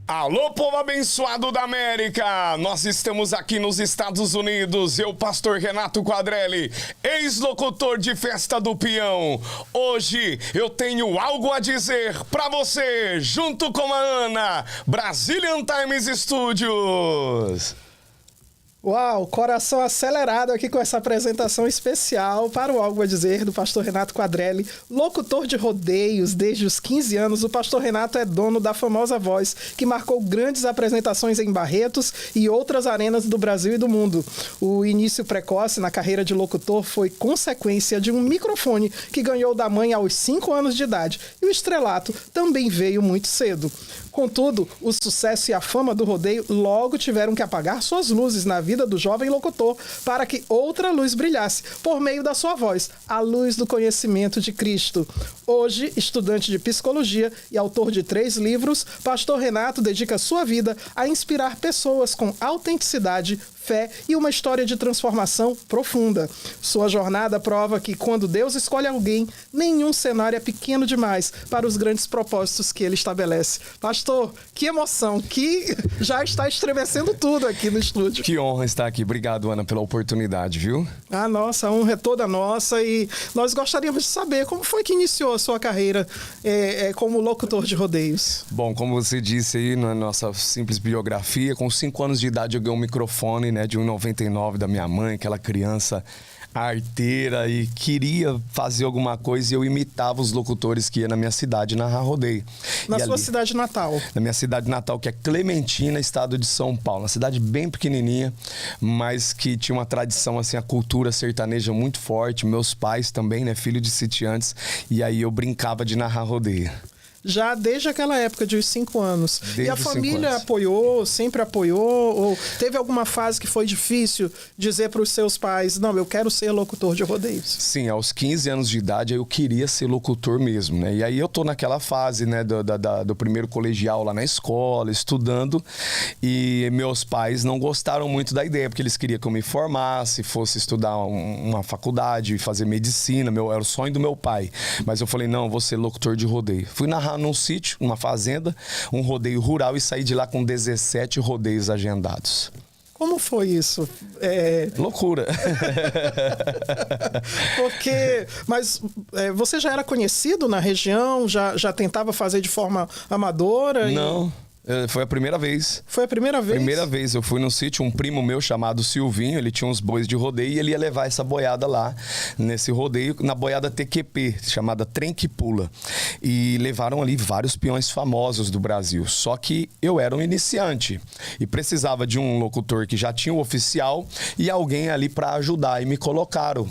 Alô, povo abençoado da América! Nós estamos aqui nos Estados Unidos, eu, pastor Renato Quadrelli, ex-locutor de Festa do Peão. Hoje eu tenho algo a dizer pra você, junto com a Ana, Brazilian Times Studios. Uau, coração acelerado aqui com essa apresentação especial para o Algo a Dizer do pastor Renato Quadrelli, locutor de rodeios desde os 15 anos. O pastor Renato é dono da famosa voz que marcou grandes apresentações em Barretos e outras arenas do Brasil e do mundo. O início precoce na carreira de locutor foi consequência de um microfone que ganhou da mãe aos 5 anos de idade, e o estrelato também veio muito cedo. Contudo, o sucesso e a fama do rodeio logo tiveram que apagar suas luzes na vida do jovem locutor para que outra luz brilhasse por meio da sua voz, a luz do conhecimento de Cristo. Hoje, estudante de psicologia e autor de 3 livros, pastor Renato dedica sua vida a inspirar pessoas com autenticidade, fé e uma história de transformação profunda. Sua jornada prova que quando Deus escolhe alguém, nenhum cenário é pequeno demais para os grandes propósitos que ele estabelece. Pastor, que emoção, que já está estremecendo tudo aqui no estúdio. Que honra estar aqui. Obrigado, Ana, pela oportunidade, viu? Ah, nossa, a honra é toda nossa e nós gostaríamos de saber como foi que iniciou a sua carreira como locutor de rodeios. Bom, como você disse aí na nossa simples biografia, com 5 anos de idade eu ganhei um microfone, de 1,99 da minha mãe, aquela criança arteira, e queria fazer alguma coisa, e eu imitava os locutores que iam na minha cidade narrar rodeio. Na sua cidade natal? Na minha cidade natal, que é Clementina, estado de São Paulo. Uma cidade bem pequenininha, mas que tinha uma tradição, assim, a cultura sertaneja muito forte. Meus pais também, filho de sitiantes, e aí eu brincava de narrar rodeio. Já desde aquela época de 5 anos. Desde e a família apoiou, sempre apoiou? Ou teve alguma fase que foi difícil dizer para os seus pais, não, eu quero ser locutor de rodeios? Sim, aos 15 anos de idade eu queria ser locutor mesmo, E aí eu tô naquela fase, do primeiro colegial lá na escola, estudando, e meus pais não gostaram muito da ideia, porque eles queriam que eu me formasse, fosse estudar uma faculdade, fazer medicina, era o sonho do meu pai. Mas eu falei, não, eu vou ser locutor de rodeio. Fui narrar num sítio, uma fazenda, um rodeio rural, e saí de lá com 17 rodeios agendados. Como foi isso? Loucura. Mas você já era conhecido na região? Já tentava fazer de forma amadora? Não. Foi a primeira vez. Foi a primeira vez? Primeira vez. Eu fui no sítio, um primo meu chamado Silvinho, ele tinha uns bois de rodeio e ele ia levar essa boiada lá, nesse rodeio, na boiada TQP, chamada Trem que Pula. E levaram ali vários peões famosos do Brasil. Só que eu era um iniciante e precisava de um locutor que já tinha o oficial e alguém ali para ajudar. E me colocaram,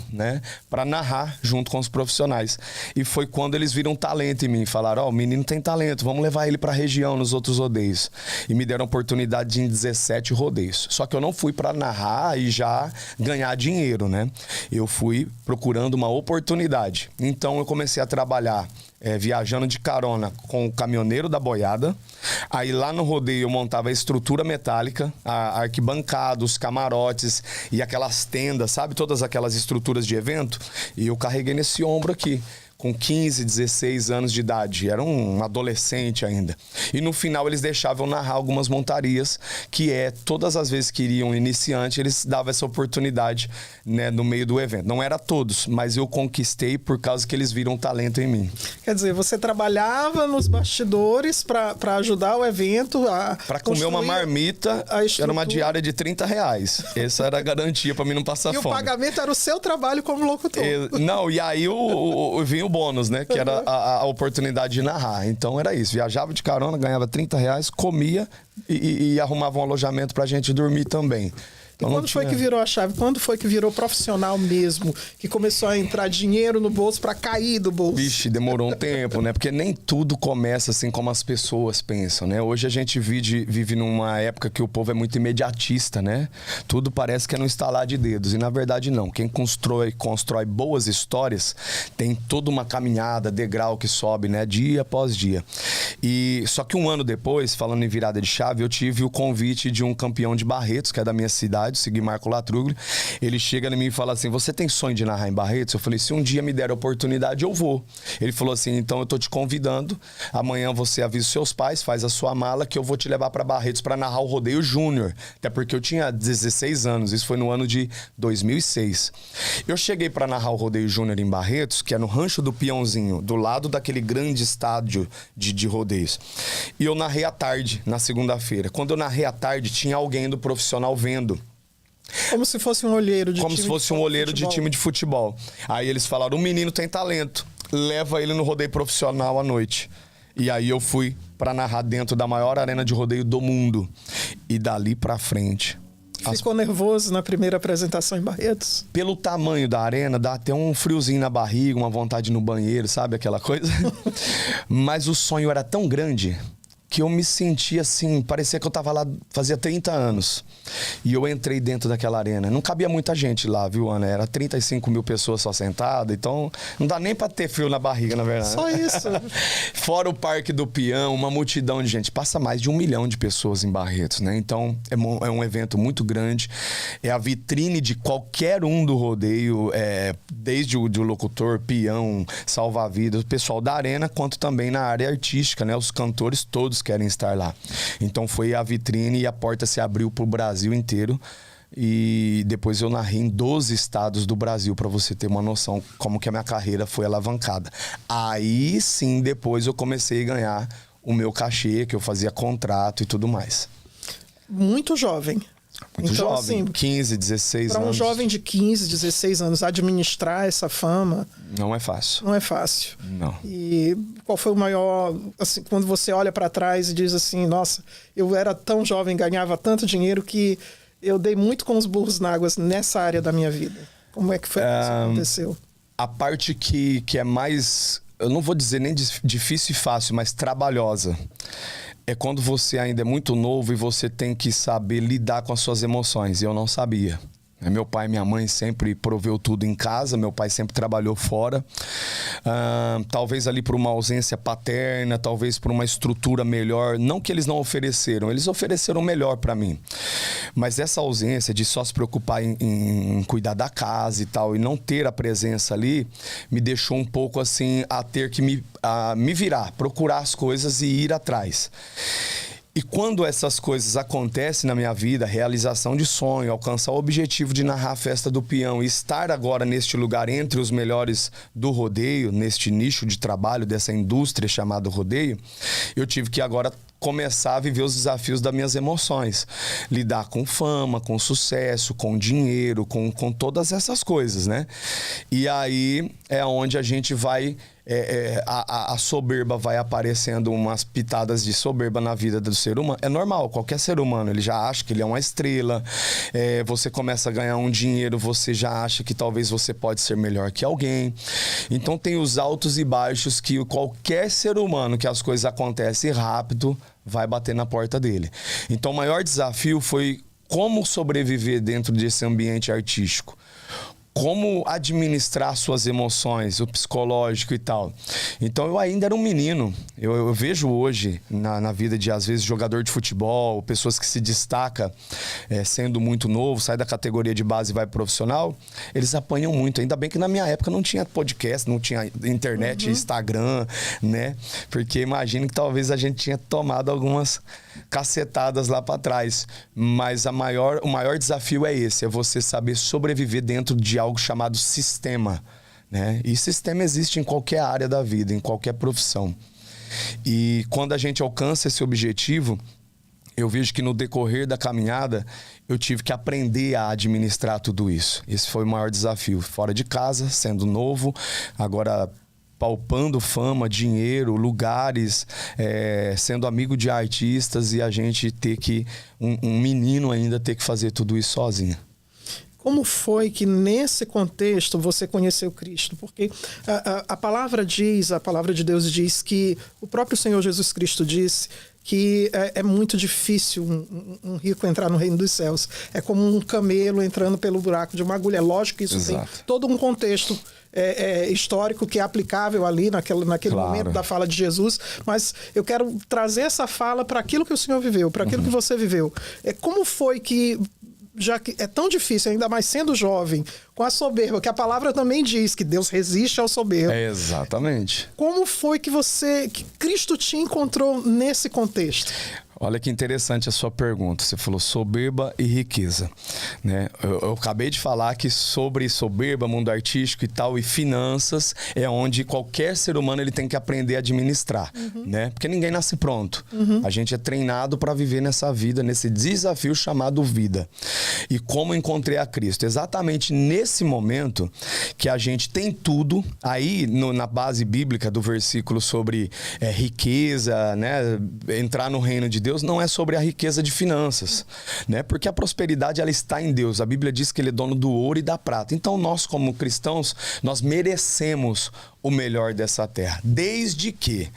para narrar junto com os profissionais. E foi quando eles viram talento em mim. Falaram, o menino tem talento, vamos levar ele para a região, nos outros rodeios. E me deram a oportunidade de ir em 17 rodeios. Só que eu não fui para narrar e já ganhar dinheiro, Eu fui procurando uma oportunidade. Então eu comecei a trabalhar viajando de carona com o caminhoneiro da boiada. Aí lá no rodeio eu montava a estrutura metálica, a arquibancada, os camarotes e aquelas tendas, sabe? Todas aquelas estruturas de evento. E eu carreguei nesse ombro aqui, com 15, 16 anos de idade. Era um adolescente ainda. E no final eles deixavam eu narrar algumas montarias, que todas as vezes que iriam iniciante, eles davam essa oportunidade, no meio do evento. Não era todos, mas eu conquistei por causa que eles viram talento em mim. Quer dizer, você trabalhava nos bastidores para ajudar o evento a para comer uma marmita, era uma diária de R$30. Essa era a garantia para mim não passar fome. E o pagamento era o seu trabalho como locutor. Não, e aí vinha o bônus, que era a oportunidade de narrar. Então era isso, viajava de carona, ganhava R$30, comia e arrumava um alojamento pra gente dormir também. Então, quando foi que virou a chave? Quando foi que virou profissional mesmo? Que começou a entrar dinheiro no bolso para cair do bolso? Vixe, demorou um tempo, Porque nem tudo começa assim como as pessoas pensam, Hoje a gente vive numa época que o povo é muito imediatista, Tudo parece que é no estalar de dedos. E na verdade não. Quem constrói boas histórias tem toda uma caminhada, degrau que sobe, dia após dia. E só que um ano depois, falando em virada de chave, eu tive o convite de um campeão de Barretos, que é da minha cidade, Segui Marco Latruglio. Ele chega em mim e fala assim: você tem sonho de narrar em Barretos? Eu falei: se um dia me der a oportunidade, eu vou. Ele falou assim: então eu tô te convidando, amanhã você avisa os seus pais, faz a sua mala, que eu vou te levar para Barretos para narrar o Rodeio Júnior. Até porque eu tinha 16 anos, isso foi no ano de 2006. Eu cheguei para narrar o Rodeio Júnior em Barretos, que é no Rancho do Peãozinho, do lado daquele grande estádio de rodeios. E eu narrei à tarde, na segunda-feira. Quando eu narrei à tarde, tinha alguém do profissional vendo. Como se fosse um olheiro de Como se fosse um olheiro de time de futebol. Aí eles falaram: o menino tem talento, leva ele no rodeio profissional à noite. E aí eu fui para narrar dentro da maior arena de rodeio do mundo. E dali para frente... Ficou nervoso na primeira apresentação em Barretos? Pelo tamanho da arena, dá até um friozinho na barriga, uma vontade no banheiro, sabe? Aquela coisa. Mas o sonho era tão grande que eu me sentia assim, parecia que eu tava lá fazia 30 anos. E eu entrei dentro daquela arena. Não cabia muita gente lá, viu, Ana? Era 35 mil pessoas só sentadas, então não dá nem pra ter frio na barriga, na verdade. Só isso. Fora o Parque do Peão, uma multidão de gente. Passa mais de 1 milhão de pessoas em Barretos, né? Então, é um evento muito grande. É a vitrine de qualquer um do rodeio, desde o locutor, peão, salva-vidas, o pessoal da arena, quanto também na área artística, né? Os cantores todos querem estar lá. Então foi a vitrine e a porta se abriu pro Brasil inteiro. E depois eu narrei em 12 estados do Brasil, para você ter uma noção como que a minha carreira foi alavancada. Aí sim, depois eu comecei a ganhar o meu cachê, que eu fazia contrato e tudo mais. Muito jovem. Muito então, jovem, assim, 15, 16 anos. Para um jovem de 15, 16 anos, administrar essa fama... Não é fácil. Não é fácil. Não. E qual foi o maior... Assim, quando você olha para trás e diz assim, nossa, eu era tão jovem, ganhava tanto dinheiro que eu dei muito com os burros na água nessa área da minha vida. Como é que foi que isso aconteceu? A parte que é mais... Eu não vou dizer nem difícil e fácil, mas trabalhosa. É quando você ainda é muito novo e você tem que saber lidar com as suas emoções. E eu não sabia. Meu pai e minha mãe sempre proveu tudo em casa. Meu pai sempre trabalhou fora. Talvez ali por uma ausência paterna, talvez por uma estrutura melhor. Não que eles não ofereceram, eles ofereceram melhor para mim. Mas essa ausência de só se preocupar em cuidar da casa e tal, e não ter a presença ali, me deixou um pouco assim a ter que me virar, procurar as coisas e ir atrás. E quando essas coisas acontecem na minha vida, realização de sonho, alcançar o objetivo de narrar a Festa do Peão e estar agora neste lugar entre os melhores do rodeio, neste nicho de trabalho dessa indústria chamada rodeio, eu tive que agora começar a viver os desafios das minhas emoções. Lidar com fama, com sucesso, com dinheiro, com todas essas coisas, né? E aí é onde a gente vai... a soberba vai aparecendo, umas pitadas de soberba na vida do ser humano. É normal, qualquer ser humano, ele já acha que ele é uma estrela. Você começa a ganhar um dinheiro, você já acha que talvez você pode ser melhor que alguém. Então tem os altos e baixos que qualquer ser humano, que as coisas acontecem rápido, vai bater na porta dele. Então o maior desafio foi como sobreviver dentro desse ambiente artístico. Como administrar suas emoções, o psicológico e tal. Então eu ainda era um menino. Eu vejo hoje na vida de, às vezes, jogador de futebol, pessoas que se destacam sendo muito novo, sai da categoria de base e vai profissional, eles apanham muito. Ainda bem que na minha época não tinha podcast, não tinha internet, Instagram, né? Porque imagino que talvez a gente tinha tomado algumas cacetadas lá para trás. Mas o maior desafio é esse, é você saber sobreviver dentro de algo chamado sistema, né? E sistema existe em qualquer área da vida, em qualquer profissão. E quando a gente alcança esse objetivo, eu vejo que no decorrer da caminhada eu tive que aprender a administrar tudo isso. Esse foi o maior desafio. Fora de casa, sendo novo, agora palpando fama, dinheiro, lugares, sendo amigo de artistas, e a gente ter que, um menino ainda, ter que fazer tudo isso sozinho. Como foi que nesse contexto você conheceu Cristo? Porque a palavra de Deus diz que o próprio Senhor Jesus Cristo disse que é muito difícil um rico entrar no reino dos céus. É como um camelo entrando pelo buraco de uma agulha. É lógico que isso Exato. tem todo um contexto histórico que é aplicável ali naquele Claro. momento da fala de Jesus, mas eu quero trazer essa fala para aquilo que o senhor viveu, para aquilo que você viveu. Como foi que, já que é tão difícil, ainda mais sendo jovem, com a soberba, que a palavra também diz que Deus resiste ao soberbo. Exatamente. Como foi que Cristo te encontrou nesse contexto? Olha que interessante a sua pergunta. Você falou soberba e riqueza, né? Eu acabei de falar que sobre soberba, mundo artístico e tal, e finanças, é onde qualquer ser humano ele tem que aprender a administrar, né? Porque ninguém nasce pronto. A gente é treinado para viver nessa vida, nesse desafio chamado vida. E como encontrei a Cristo? Exatamente nesse momento que a gente tem tudo, aí na base bíblica do versículo sobre riqueza, né? Entrar no reino de Deus, não é sobre a riqueza de finanças, né? Porque a prosperidade ela está em Deus. A Bíblia diz que ele é dono do ouro e da prata. Então nós como cristãos, nós merecemos o melhor dessa terra, desde que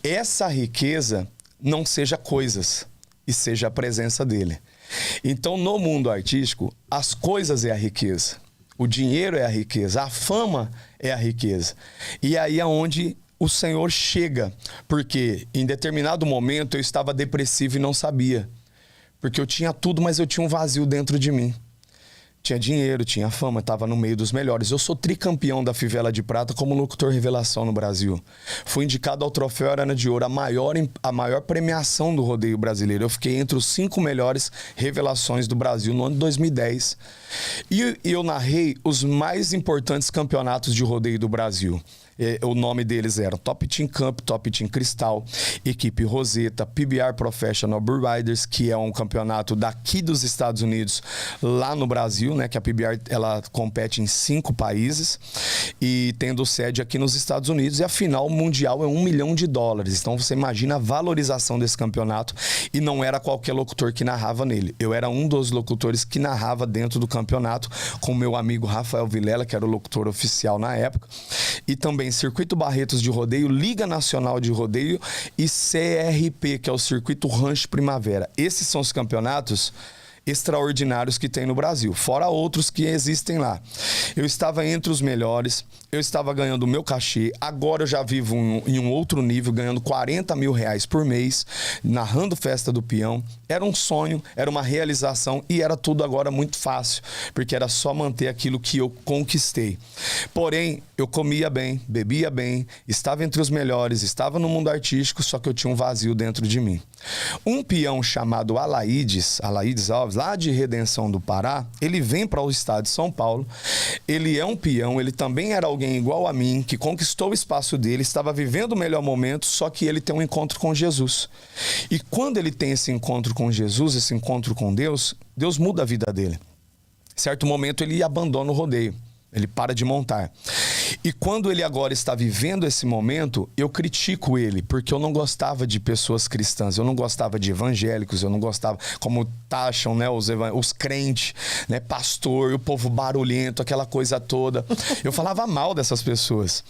essa riqueza não seja coisas e seja a presença dele. Então no mundo artístico, as coisas é a riqueza, o dinheiro é a riqueza, a fama é a riqueza. E aí é onde o Senhor chega, porque em determinado momento eu estava depressivo e não sabia. Porque eu tinha tudo, mas eu tinha um vazio dentro de mim. Tinha dinheiro, tinha fama, estava no meio dos melhores. Eu sou tricampeão da Fivela de Prata como locutor revelação no Brasil. Fui indicado ao Troféu Arana de Ouro, a maior premiação do rodeio brasileiro. Eu fiquei entre os 5 melhores revelações do Brasil no ano de 2010. E eu narrei os mais importantes campeonatos de rodeio do Brasil. O nome deles era Top Team Camp, Top Team Cristal, Equipe Roseta, PBR Professional Bull Riders, que é um campeonato daqui dos Estados Unidos, lá no Brasil, né? Que a PBR ela compete em 5 países e tendo sede aqui nos Estados Unidos. E a final mundial é $1 milhão. Então você imagina a valorização desse campeonato, e não era qualquer locutor que narrava nele. Eu era um dos locutores que narrava dentro do campeonato com o meu amigo Rafael Vilela, que era o locutor oficial na época, e também Circuito Barretos de Rodeio, Liga Nacional de Rodeio e CRP, que é o Circuito Rancho Primavera. Esses são os campeonatos extraordinários que tem no Brasil, fora outros que existem lá. Eu estava entre os melhores, eu estava ganhando o meu cachê, agora eu já vivo em um outro nível, ganhando R$40 mil por mês, narrando Festa do Peão. Era um sonho, era uma realização e era tudo agora muito fácil, porque era só manter aquilo que eu conquistei. Porém, eu comia bem, bebia bem, estava entre os melhores, estava no mundo artístico, só que eu tinha um vazio dentro de mim. Um peão chamado Alaides Alves, lá de Redenção do Pará, ele vem para o estado de São Paulo, ele é um peão, ele também era alguém igual a mim, que conquistou o espaço dele, estava vivendo o melhor momento, só que ele tem um encontro com Jesus. E quando ele tem esse encontro com Jesus, esse encontro com Deus, Deus muda a vida dele. Em certo momento ele abandona o rodeio, ele para de montar. E quando ele agora está vivendo esse momento, eu critico ele, porque eu não gostava de pessoas cristãs, eu não gostava de evangélicos, eu não gostava, como taxam, né, os crentes, né, pastor, o povo barulhento, aquela coisa toda. Eu falava mal dessas pessoas.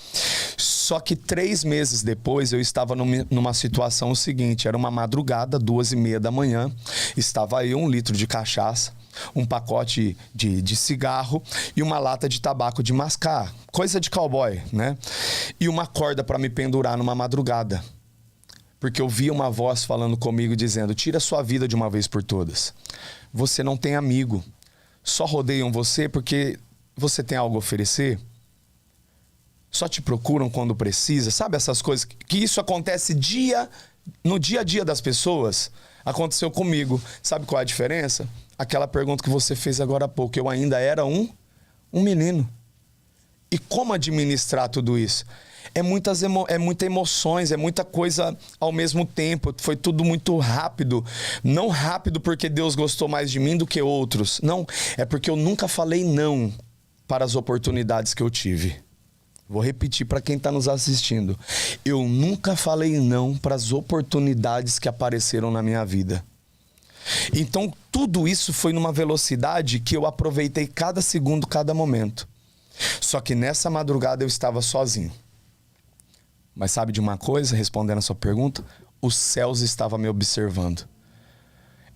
Só que 3 meses depois eu estava numa situação seguinte, era uma madrugada, 2h30 da manhã, estava aí 1 litro de cachaça, um pacote de cigarro e uma lata de tabaco de mascar, coisa de cowboy, né? E uma corda para me pendurar numa madrugada. Porque eu via uma voz falando comigo dizendo: tira sua vida de uma vez por todas. Você não tem amigo. Só rodeiam você porque você tem algo a oferecer. Só te procuram quando precisa. Sabe essas coisas? Que isso acontece no dia a dia das pessoas. Aconteceu comigo. Sabe qual é a diferença? Aquela pergunta que você fez agora há pouco. Eu ainda era um menino. E como administrar tudo isso? É muitas emoções, é muita coisa ao mesmo tempo. Foi tudo muito rápido. Não rápido porque Deus gostou mais de mim do que outros. Não, é porque eu nunca falei não para as oportunidades que eu tive. Vou repetir para quem está nos assistindo. Eu nunca falei não para as oportunidades que apareceram na minha vida. Então, tudo isso foi numa velocidade que eu aproveitei cada segundo, cada momento. Só que nessa madrugada eu estava sozinho. Mas sabe de uma coisa, respondendo a sua pergunta? os céus estavam me observando.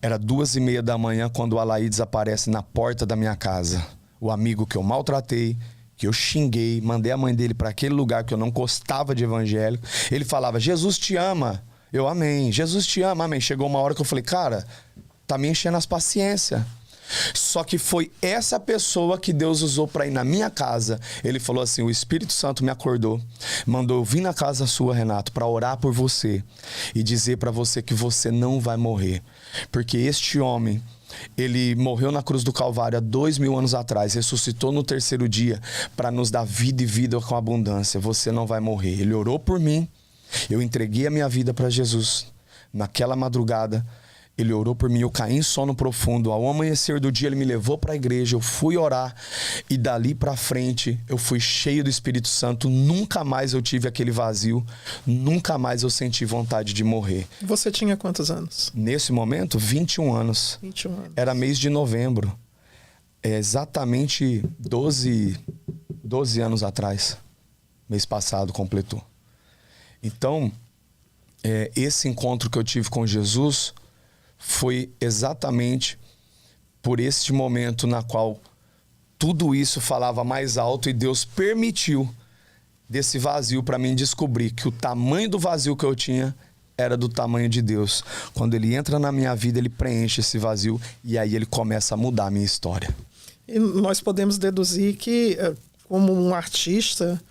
Era 2:30 da manhã quando o Alaídes aparece na porta da minha casa. O amigo que eu maltratei, que eu xinguei, mandei a mãe dele para aquele lugar que eu não gostava de evangelho. Ele falava, Jesus te ama. Eu, amém. Jesus te ama, amém. Chegou uma hora que eu falei, cara, tá me enchendo as paciências. Só que foi essa pessoa que Deus usou para ir na minha casa. Ele falou assim, o Espírito Santo me acordou, mandou eu vir na casa sua, Renato, para orar por você e dizer para você que você não vai morrer. Porque este homem, ele morreu na cruz do Calvário há 2000 anos atrás, ressuscitou no 3º dia para nos dar vida e vida com abundância. Você não vai morrer. Ele orou por mim, eu entreguei a minha vida para Jesus. Naquela madrugada, ele orou por mim, eu caí em sono profundo. Ao amanhecer do dia, ele me levou para a igreja, eu fui orar. E dali para frente, eu fui cheio do Espírito Santo. Nunca mais eu tive aquele vazio. Nunca mais eu senti vontade de morrer. Você tinha quantos anos? Nesse momento, 21 anos. 21 anos. Era mês de novembro. É exatamente 12 anos atrás. Mês passado completou. Então, esse encontro que eu tive com Jesus foi exatamente por este momento na qual tudo isso falava mais alto e Deus permitiu desse vazio para mim descobrir que o tamanho do vazio que eu tinha era do tamanho de Deus. Quando ele entra na minha vida, ele preenche esse vazio e aí ele começa a mudar a minha história. E nós podemos deduzir que, como um artista,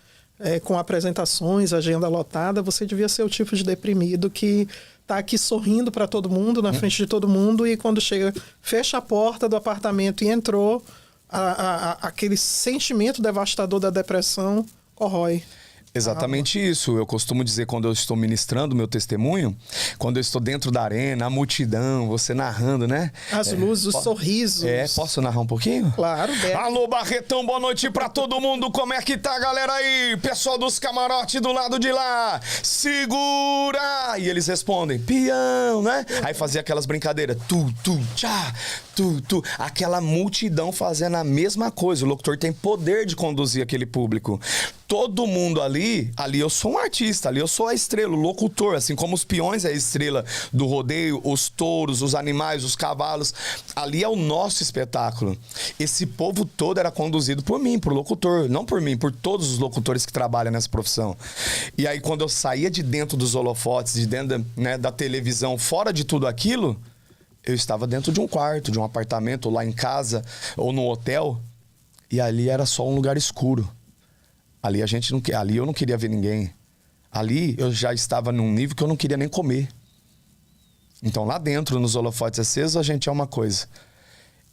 com apresentações, agenda lotada, você devia ser o tipo de deprimido que tá aqui sorrindo para todo mundo, na frente de todo mundo, e quando chega, fecha a porta do apartamento e entrou, aquele sentimento devastador da depressão corrói. Exatamente isso. Eu costumo dizer, quando eu estou ministrando meu testemunho, quando eu estou dentro da arena, a multidão, você narrando, né? As luzes, os sorrisos. Posso narrar um pouquinho? Claro, Beto. Alô, Barretão, boa noite pra todo mundo. Como é que tá, galera aí? Pessoal dos camarotes do lado de lá. Segura! E eles respondem, peão, né? Aí fazia aquelas brincadeiras. Tchá, tu. Aquela multidão fazendo a mesma coisa. O locutor tem poder de conduzir aquele público. Todo mundo ali eu sou um artista, ali eu sou a estrela, o locutor, assim como os peões é a estrela do rodeio, os touros, os animais, os cavalos, ali é o nosso espetáculo. Esse povo todo era conduzido por mim, por locutor, não por mim, por todos os locutores que trabalham nessa profissão. E aí quando eu saía de dentro dos holofotes, de dentro da televisão, fora de tudo aquilo, eu estava dentro de um quarto, de um apartamento, ou lá em casa, ou no hotel, e ali era só um lugar escuro. Ali eu não queria ver ninguém. Ali eu já estava num nível que eu não queria nem comer. Então lá dentro, nos holofotes acesos, a gente é uma coisa.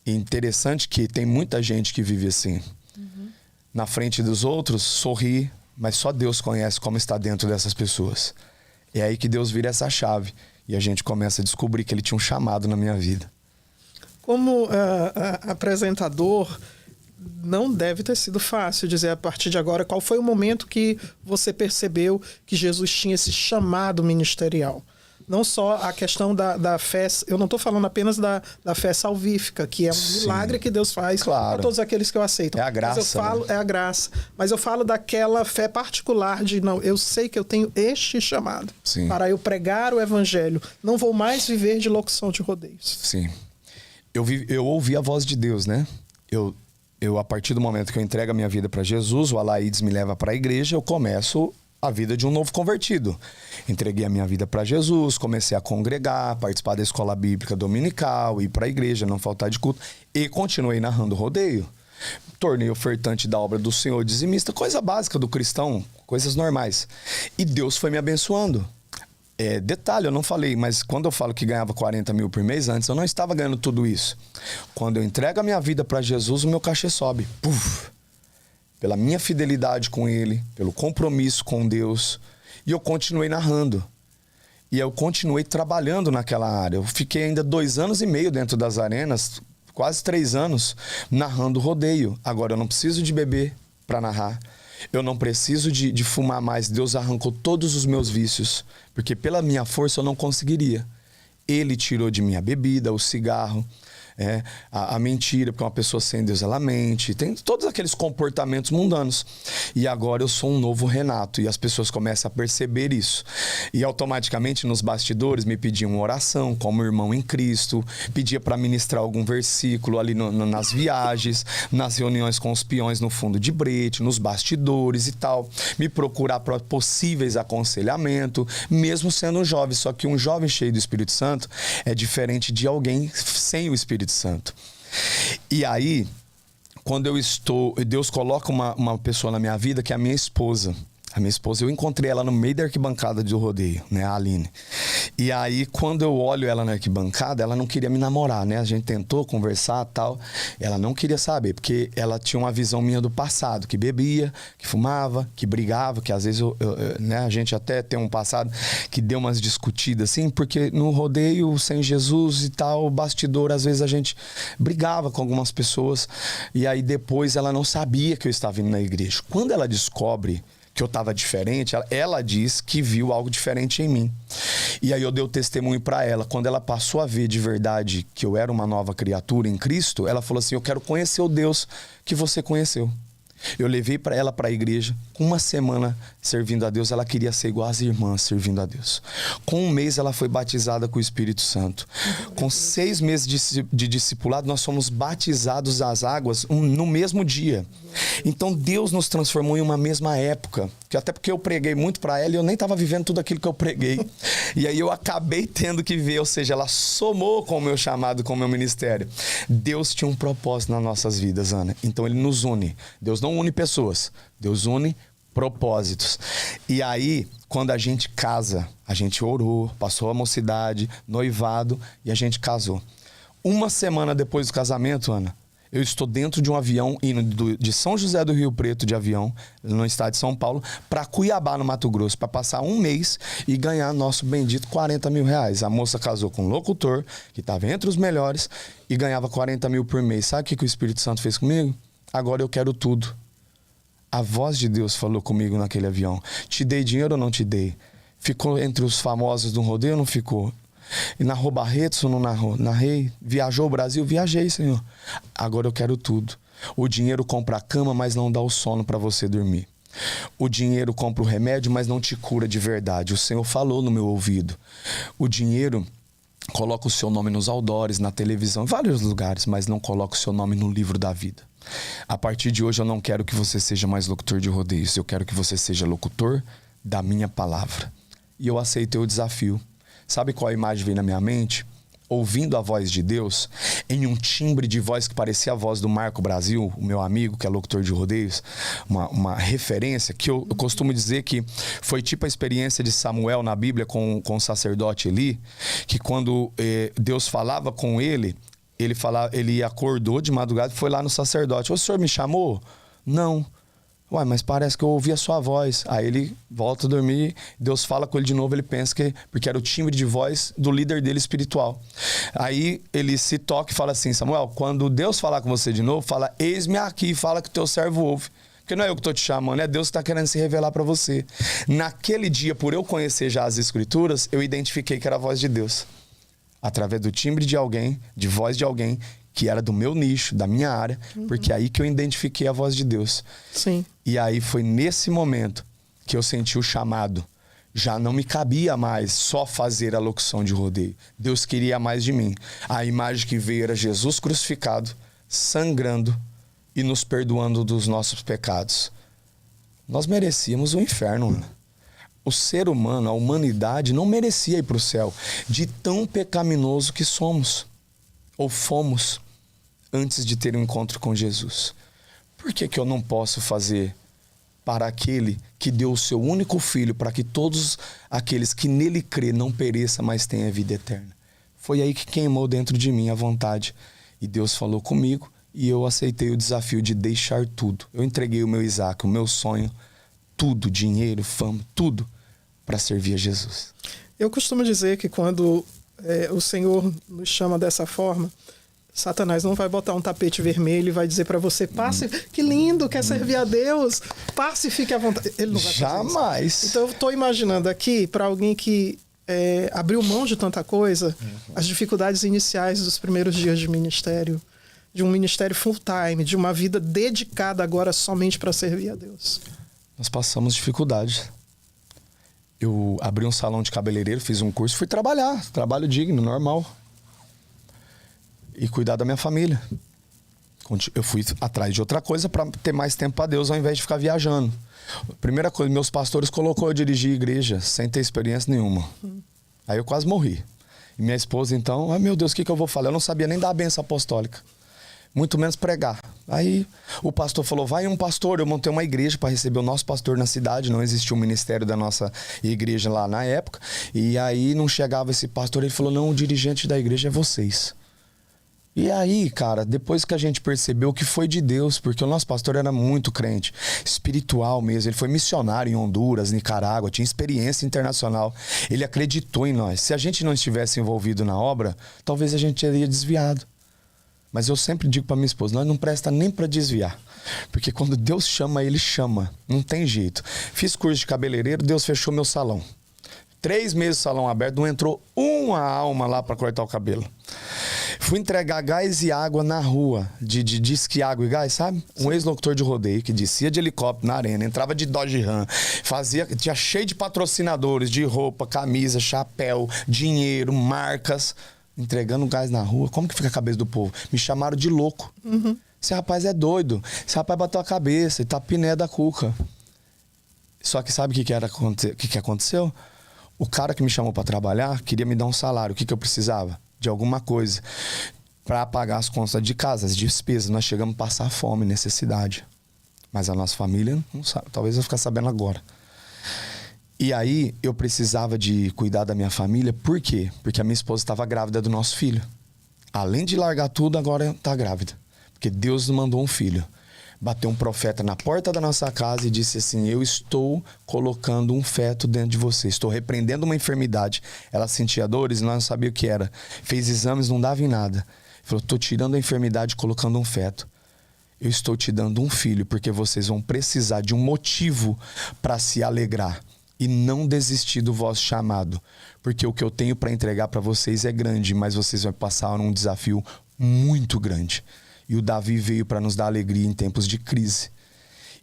E interessante que tem muita gente que vive assim. Uhum. Na frente dos outros, sorri, mas só Deus conhece como está dentro dessas pessoas. É aí que Deus vira essa chave. E a gente começa a descobrir que ele tinha um chamado na minha vida. Como apresentador, não deve ter sido fácil dizer a partir de agora qual foi o momento que você percebeu que Jesus tinha esse chamado ministerial. Não só a questão da fé, eu não estou falando apenas da fé salvífica, que é um milagre que Deus faz para todos aqueles que o aceitam. É a graça. É a graça. Mas eu falo daquela fé particular de, não, eu sei que eu tenho este chamado para eu pregar o evangelho. Não vou mais viver de locução de rodeios. Sim. Eu ouvi a voz de Deus, né? Eu, a partir do momento que eu entrego a minha vida para Jesus, o Alaídes me leva para a igreja, eu começo a vida de um novo convertido. Entreguei a minha vida para Jesus, comecei a congregar, participar da escola bíblica dominical, ir para a igreja, não faltar de culto, e continuei narrando rodeio. Tornei ofertante da obra do Senhor, dizimista, coisa básica do cristão, coisas normais. E Deus foi me abençoando. Detalhe, eu não falei, mas quando eu falo que ganhava 40 mil por mês, antes eu não estava ganhando tudo isso. Quando eu entrego a minha vida para Jesus, o meu cachê sobe. Puf! Pela minha fidelidade com Ele, pelo compromisso com Deus. E eu continuei narrando. E eu continuei trabalhando naquela área. Eu fiquei ainda 2 anos e meio dentro das arenas, quase 3 anos, narrando rodeio. Agora eu não preciso de beber para narrar. Eu não preciso de fumar mais. Deus arrancou todos os meus vícios. Porque pela minha força eu não conseguiria. Ele tirou de mim a bebida, o cigarro. a mentira, porque uma pessoa sem Deus ela mente, tem todos aqueles comportamentos mundanos. E agora eu sou um novo Renato e as pessoas começam a perceber isso. E automaticamente nos bastidores me pediam uma oração como irmão em Cristo, pedia para ministrar algum versículo ali nas viagens, nas reuniões com os peões no fundo de brete, nos bastidores e tal, me procurar para possíveis aconselhamento, mesmo sendo um jovem. Só que um jovem cheio do Espírito Santo é diferente de alguém sem o Espírito Santo. E aí, quando Deus coloca uma pessoa na minha vida que é a minha esposa. A minha esposa, eu encontrei ela no meio da arquibancada do rodeio, né, a Aline. E aí, quando eu olho ela na arquibancada, ela não queria me namorar, né? A gente tentou conversar e tal. Ela não queria saber, porque ela tinha uma visão minha do passado, que bebia, que fumava, que brigava, que às vezes né, a gente até tem um passado que deu umas discutidas, assim, porque no rodeio, sem Jesus e tal, bastidor, às vezes a gente brigava com algumas pessoas. E aí, depois, ela não sabia que eu estava indo na igreja. Quando ela descobre que eu estava diferente, ela diz que viu algo diferente em mim. E aí eu dei o testemunho para ela. Quando ela passou a ver de verdade que eu era uma nova criatura em Cristo, ela falou assim: eu quero conhecer o Deus que você conheceu. Eu levei para ela para a igreja. Com uma semana servindo a Deus, ela queria ser igual às irmãs servindo a Deus. Com um mês, ela foi batizada com o Espírito Santo. Com 6 meses de discipulado, nós fomos batizados às águas no mesmo dia. Então, Deus nos transformou em uma mesma época. Até porque eu preguei muito para ela e eu nem estava vivendo tudo aquilo que eu preguei. E aí eu acabei tendo que ver, ou seja, ela somou com o meu chamado, com o meu ministério. Deus tinha um propósito nas nossas vidas, Ana. Então, Ele nos une. Deus não une pessoas, Deus une propósitos. E aí, quando a gente casa, a gente orou, passou a mocidade, noivado e a gente casou. Uma semana depois do casamento, Ana, eu estou dentro de um avião indo de São José do Rio Preto de avião, no estado de São Paulo, para Cuiabá, no Mato Grosso, para passar um mês e ganhar nosso bendito 40 mil reais. A moça casou com um locutor, que estava entre os melhores, e ganhava 40 mil por mês. Sabe o que o Espírito Santo fez comigo? Agora eu quero tudo. A voz de Deus falou comigo naquele avião. Te dei dinheiro ou não te dei? Ficou entre os famosos do rodeio ou não ficou? E narrou Barretos ou não narrou? Narrei. Viajou o Brasil? Viajei, Senhor. Agora eu quero tudo. O dinheiro compra a cama, mas não dá o sono para você dormir. O dinheiro compra o remédio, mas não te cura de verdade. O Senhor falou no meu ouvido. O dinheiro coloca o seu nome nos outdoors, na televisão, em vários lugares, mas não coloca o seu nome no livro da vida. A partir de hoje eu não quero que você seja mais locutor de rodeios. Eu quero que você seja locutor da minha palavra. E eu aceitei o desafio. Sabe qual imagem veio na minha mente? Ouvindo a voz de Deus, em um timbre de voz que parecia a voz do Marco Brasil, o meu amigo, que é locutor de rodeios, uma referência que eu costumo dizer que foi tipo a experiência de Samuel na Bíblia com o sacerdote Eli, que quando Deus falava com ele acordou de madrugada e foi lá no sacerdote. O senhor me chamou? Não. Ué, mas parece que eu ouvi a sua voz. Aí ele volta a dormir, Deus fala com ele de novo, ele pensa que... Porque era o timbre de voz do líder dele espiritual. Aí ele se toca e fala assim: Samuel, quando Deus falar com você de novo, fala: eis-me aqui, fala que o teu servo ouve. Porque não é eu que estou te chamando, é Deus que está querendo se revelar para você. Naquele dia, por eu conhecer já as Escrituras, eu identifiquei que era a voz de Deus. Através do timbre de alguém, de voz de alguém que era do meu nicho, da minha área, porque é aí que eu identifiquei a voz de Deus. Sim. E aí foi nesse momento que eu senti o chamado. Já não me cabia mais só fazer a locução de rodeio. Deus queria mais de mim. A imagem que veio era Jesus crucificado, sangrando e nos perdoando dos nossos pecados. Nós merecíamos o inferno, Ana. O ser humano, a humanidade, não merecia ir para o céu, de tão pecaminoso que somos, ou fomos, antes de ter um encontro com Jesus. Por que eu não posso fazer para aquele que deu o seu único filho, para que todos aqueles que nele crê não pereçam, mas tenham a vida eterna? Foi aí que queimou dentro de mim a vontade. E Deus falou comigo e eu aceitei o desafio de deixar tudo. Eu entreguei o meu Isaac, o meu sonho, tudo, dinheiro, fama, tudo, para servir a Jesus. Eu costumo dizer que quando o Senhor nos chama dessa forma, Satanás não vai botar um tapete vermelho e vai dizer para você: passe, que lindo, quer servir a Deus, passe e fique à vontade. Ele não vai fazer Jamais. isso. Então eu estou imaginando aqui para alguém que abriu mão de tanta coisa, as dificuldades iniciais dos primeiros dias de ministério, de um ministério full-time, de uma vida dedicada agora somente para servir a Deus? Nós passamos dificuldades. Eu abri um salão de cabeleireiro, fiz um curso, fui trabalhar, trabalho digno, normal. E cuidar da minha família. Eu fui atrás de outra coisa para ter mais tempo para Deus, ao invés de ficar viajando. Primeira coisa, meus pastores colocou eu dirigir igreja sem ter experiência nenhuma. Aí eu quase morri. E minha esposa, então, meu Deus, o que eu vou falar? Eu não sabia nem dar a bênção apostólica. Muito menos pregar. Aí o pastor falou, vai um pastor. Eu montei uma igreja para receber o nosso pastor na cidade. Não existia um ministério da nossa igreja lá na época. E aí não chegava esse pastor. Ele falou, não, o dirigente da igreja é vocês. E aí, cara, depois que a gente percebeu que foi de Deus, porque o nosso pastor era muito crente, espiritual mesmo. Ele foi missionário em Honduras, Nicarágua, tinha experiência internacional. Ele acreditou em nós. Se a gente não estivesse envolvido na obra, talvez a gente teria desviado. Mas eu sempre digo para minha esposa, nós não presta nem para desviar. Porque quando Deus chama, Ele chama. Não tem jeito. Fiz curso de cabeleireiro, Deus fechou meu salão. 3 meses salão aberto, não entrou uma alma lá para cortar o cabelo. Fui entregar gás e água na rua, de disque água e gás, sabe? Um ex-locutor de rodeio que descia de helicóptero na arena, entrava de Dodge Ram, tinha cheio de patrocinadores, de roupa, camisa, chapéu, dinheiro, marcas, entregando gás na rua. Como que fica a cabeça do povo? Me chamaram de louco. Esse rapaz é doido, esse rapaz bateu a cabeça, ele tá piné da cuca. Só que sabe o que aconteceu? O cara que me chamou para trabalhar queria me dar um salário. O que eu precisava? De alguma coisa para pagar as contas de casa, as despesas. Nós chegamos a passar fome, necessidade. Mas a nossa família não sabe. Talvez eu ficar sabendo agora. E aí eu precisava de cuidar da minha família. Por quê? Porque a minha esposa estava grávida do nosso filho. Além de largar tudo, agora está grávida. Porque Deus nos mandou um filho. Bateu um profeta na porta da nossa casa e disse assim, eu estou colocando um feto dentro de você, estou repreendendo uma enfermidade. Ela sentia dores e nós não sabíamos o que era. Fez exames, não dava em nada. Falou, estou tirando a enfermidade e colocando um feto. Eu estou te dando um filho, porque vocês vão precisar de um motivo para se alegrar e não desistir do vosso chamado. Porque o que eu tenho para entregar para vocês é grande, mas vocês vão passar um desafio muito grande. E o Davi veio para nos dar alegria em tempos de crise.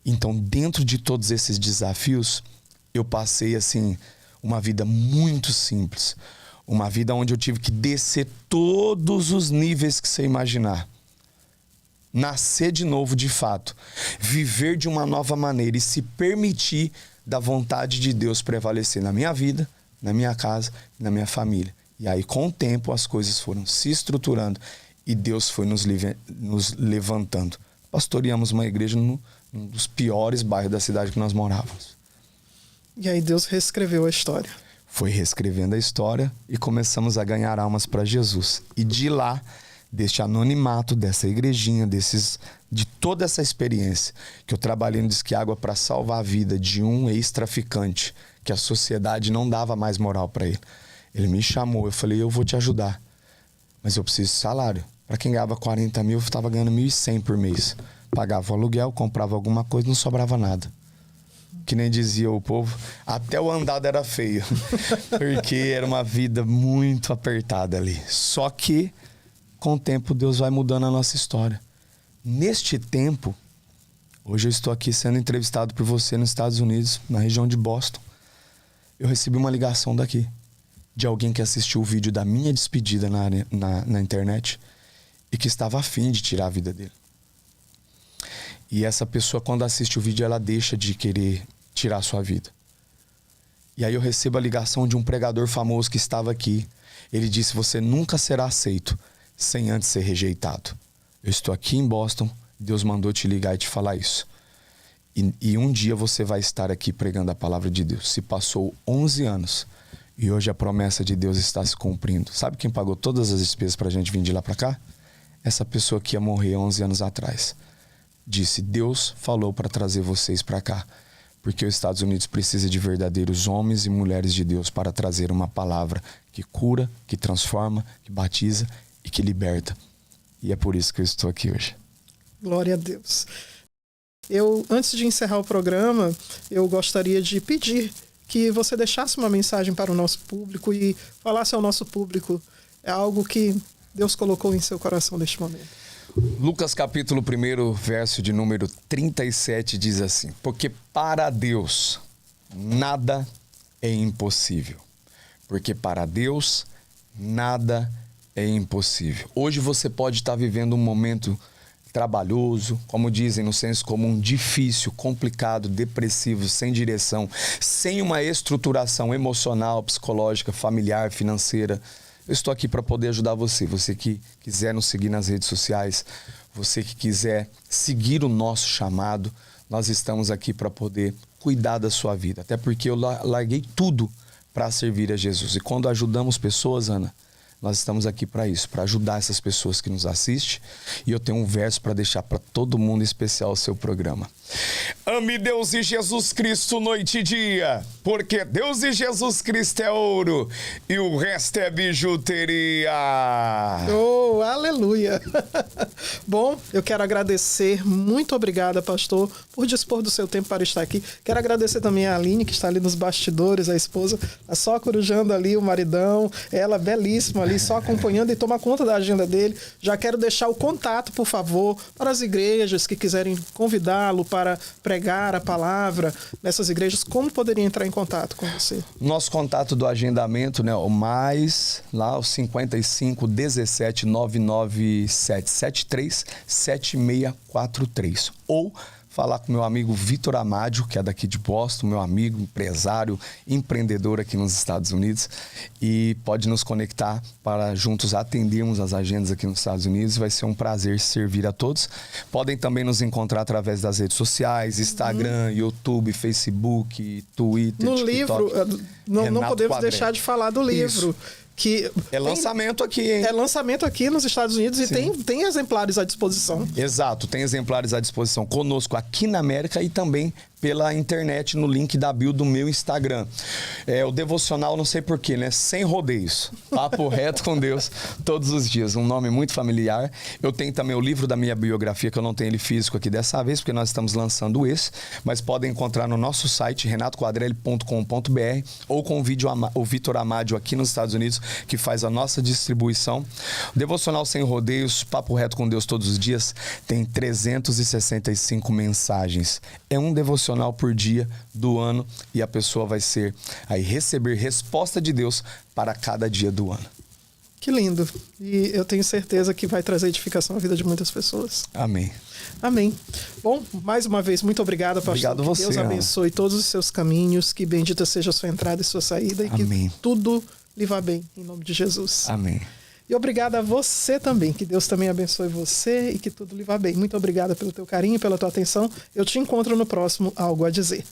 Então, dentro de todos esses desafios, eu passei, assim, uma vida muito simples. Uma vida onde eu tive que descer todos os níveis que você imaginar. Nascer de novo, de fato. Viver de uma nova maneira e se permitir da vontade de Deus prevalecer na minha vida, na minha casa, na minha família. E aí, com o tempo, as coisas foram se estruturando. E Deus foi nos levantando. Pastoreamos uma igreja num dos piores bairros da cidade que nós morávamos. E aí Deus reescreveu a história. Foi reescrevendo a história e começamos a ganhar almas para Jesus. E de lá, deste anonimato, dessa igrejinha, de toda essa experiência, que eu trabalhei no Disque Água para salvar a vida de um ex-traficante, que a sociedade não dava mais moral para ele. Ele me chamou, eu falei, eu vou te ajudar, mas eu preciso de salário. Para quem ganhava 40 mil, eu estava ganhando 1.100 por mês. Pagava o aluguel, comprava alguma coisa, não sobrava nada. Que nem dizia o povo, até o andado era feio. Porque era uma vida muito apertada ali. Só que, com o tempo, Deus vai mudando a nossa história. Neste tempo, hoje eu estou aqui sendo entrevistado por você nos Estados Unidos, na região de Boston. Eu recebi uma ligação daqui, de alguém que assistiu o vídeo da minha despedida na internet e que estava afim de tirar a vida dele. E essa pessoa, quando assiste o vídeo, ela deixa de querer tirar a sua vida. E aí eu recebo a ligação de um pregador famoso que estava aqui. Ele disse, você nunca será aceito sem antes ser rejeitado. Eu estou aqui em Boston, Deus mandou te ligar e te falar isso. E um dia você vai estar aqui pregando a palavra de Deus. Se passou 11 anos e hoje a promessa de Deus está se cumprindo. Sabe quem pagou todas as despesas para a gente vir de lá para cá? Essa pessoa que ia morrer 11 anos atrás. Disse, Deus falou para trazer vocês para cá. Porque os Estados Unidos precisa de verdadeiros homens e mulheres de Deus para trazer uma palavra que cura, que transforma, que batiza e que liberta. E é por isso que eu estou aqui hoje. Glória a Deus. Antes de encerrar o programa, eu gostaria de pedir que você deixasse uma mensagem para o nosso público e falasse ao nosso público. É algo que Deus colocou em seu coração neste momento. Lucas capítulo 1, verso de número 37 diz assim: porque para Deus nada é impossível. Porque para Deus nada é impossível. Hoje você pode estar vivendo um momento trabalhoso, como dizem no senso comum, difícil, complicado, depressivo, sem direção, sem uma estruturação emocional, psicológica, familiar, financeira. Eu estou aqui para poder ajudar você. Você que quiser nos seguir nas redes sociais, você que quiser seguir o nosso chamado, nós estamos aqui para poder cuidar da sua vida. Até porque eu larguei tudo para servir a Jesus. E quando ajudamos pessoas, Ana, nós estamos aqui para isso, para ajudar essas pessoas que nos assistem. E eu tenho um verso para deixar para todo mundo, em especial o seu programa. Ame Deus e Jesus Cristo noite e dia, porque Deus e Jesus Cristo é ouro e o resto é bijuteria. Oh, aleluia! Bom, eu quero agradecer, muito obrigada, pastor, por dispor do seu tempo para estar aqui. Quero agradecer também a Aline, que está ali nos bastidores, a esposa, tá só corujando ali o maridão, ela belíssima ali, só acompanhando e toma conta da agenda dele. Já quero deixar o contato, por favor, para as igrejas que quiserem convidá-lo para pregar a palavra nessas igrejas. Como poderia entrar em contato com você? Nosso contato do agendamento, né? O mais, lá, o 55 17 997 73 7643. Ou falar com meu amigo Vitor Amádio, que é daqui de Boston, meu amigo, empresário, empreendedor aqui nos Estados Unidos, e pode nos conectar para juntos atendermos as agendas aqui nos Estados Unidos. Vai ser um prazer servir a todos. Podem também nos encontrar através das redes sociais, Instagram, YouTube, Facebook, Twitter, no TikTok. Livro, não podemos deixar de falar do livro. Isso. Que é lançamento aqui, hein? É lançamento aqui nos Estados Unidos. Sim. E tem exemplares à disposição. Exato, tem exemplares à disposição conosco aqui na América e também pela internet no link da bio do meu Instagram. O devocional, não sei porquê, né? Sem rodeios. Papo reto com Deus todos os dias. Um nome muito familiar. Eu tenho também o livro da minha biografia, que eu não tenho ele físico aqui dessa vez, porque nós estamos lançando esse, mas podem encontrar no nosso site, renatoquadrelli.com.br, ou com o Vitor Amádio aqui nos Estados Unidos, que faz a nossa distribuição. Devocional Sem Rodeios, Papo Reto com Deus todos os dias, tem 365 mensagens. É um devocional por dia do ano e a pessoa vai receber resposta de Deus para cada dia do ano. Que lindo. E eu tenho certeza que vai trazer edificação à vida de muitas pessoas. Amém. Amém. Bom, mais uma vez, muito obrigado, pastor. Obrigado a você. Deus abençoe todos os seus caminhos, que bendita seja a sua entrada e sua saída. Amém. E que tudo lhe vá bem, em nome de Jesus. Amém. E obrigado a você também, que Deus também abençoe você e que tudo lhe vá bem. Muito obrigada pelo teu carinho, pela tua atenção. Eu te encontro no próximo Algo a Dizer.